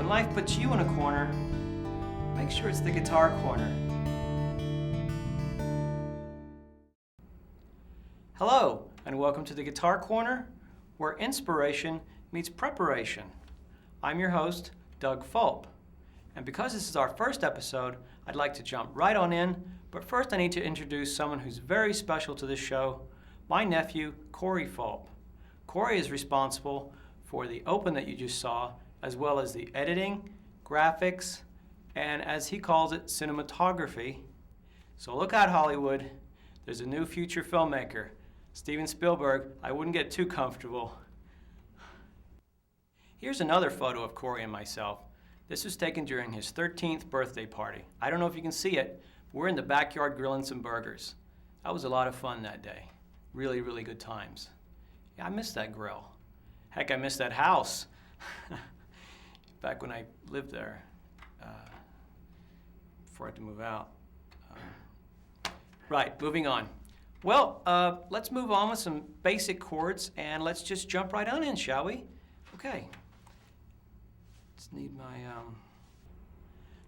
life puts you in a corner, make sure it's the guitar corner. Hello, and welcome to the Guitar Corner, where inspiration meets preparation. I'm your host, Doug Fulp. And because this is our first episode, I'd like to jump right on in, but first I need to introduce someone who's very special to this show, my nephew, Cory Fulp. Cory is responsible for the open that you just saw, as well as the editing, graphics, and as he calls it, cinematography. So look out, Hollywood. There's a new future filmmaker, Steven Spielberg. I wouldn't get too comfortable. Here's another photo of Cory and myself. This was taken during his 13th birthday party. I don't know if you can see it, but we're in the backyard grilling some burgers. That was a lot of fun that day. Really, really good times. Yeah, I miss that grill. Heck, I miss that house. Back when I lived there, before I had to move out. Right, moving on. Well, let's move on with some basic chords, and let's just jump right on in, shall we? Okay. Just need my,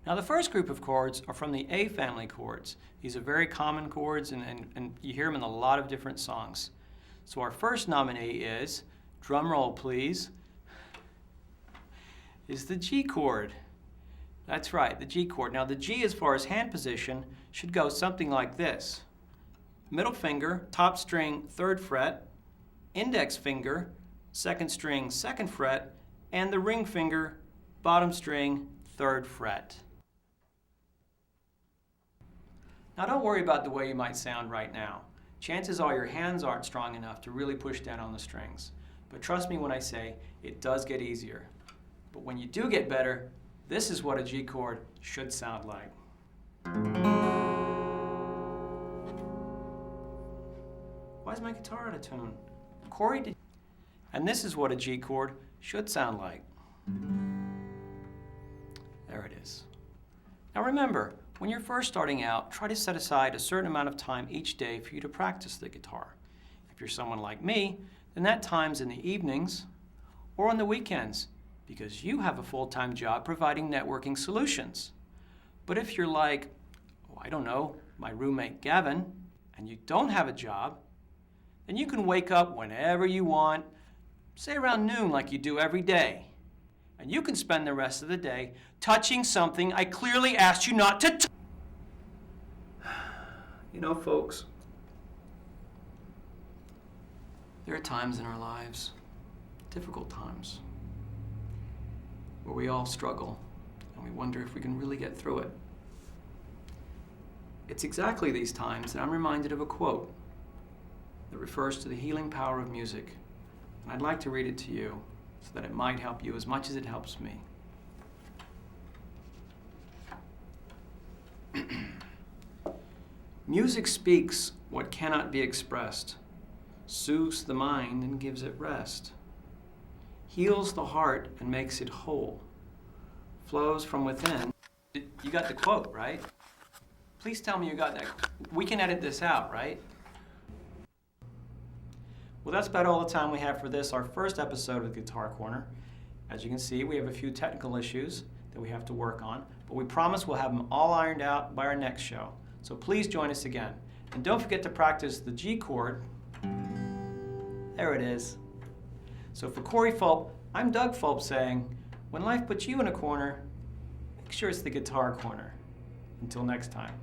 Now the first group of chords are from the A family chords. These are very common chords, and you hear them in a lot of different songs. So our first nominee is, drum roll please, is the G chord. That's right, the G chord. Now the G, as far as hand position, should go something like this. Middle finger, top string, 3rd fret, index finger, 2nd string, 2nd fret, and the ring finger, bottom string, 3rd fret. Now don't worry about the way you might sound right now. Chances are your hands aren't strong enough to really push down on the strings. But trust me when I say, it does get easier. But when you do get better, this is what a G chord should sound like. Why is my guitar out of tune? Cory did. And this is what a G chord should sound like. There it is. Now remember, when you're first starting out, try to set aside a certain amount of time each day for you to practice the guitar. If you're someone like me, then that time's in the evenings or on the weekends, because you have a full-time job providing networking solutions. But if you're like, oh, I don't know, my roommate Gavin, and you don't have a job, then you can wake up whenever you want, say around noon like you do every day. And you can spend the rest of the day touching something I clearly asked you not to touch. You know, folks, there are times in our lives, difficult times, where we all struggle and we wonder if we can really get through it. It's exactly these times that I'm reminded of a quote that refers to the healing power of music. And I'd like to read it to you so that it might help you as much as it helps me. Music speaks what cannot be expressed, soothes the mind and gives it rest, heals the heart and makes it whole, flows from within. You got the quote, right? Please tell me you got that. We can edit this out, right? Well, that's about all the time we have for this, our first episode of Guitar Corner. As you can see, we have a few technical issues that we have to work on, but we promise we'll have them all ironed out by our next show. So please join us again. And don't forget to practice the G chord. There it is. So for Cory Fulp, I'm Doug Fulp saying, when life puts you in a corner, make sure it's the guitar corner. Until next time.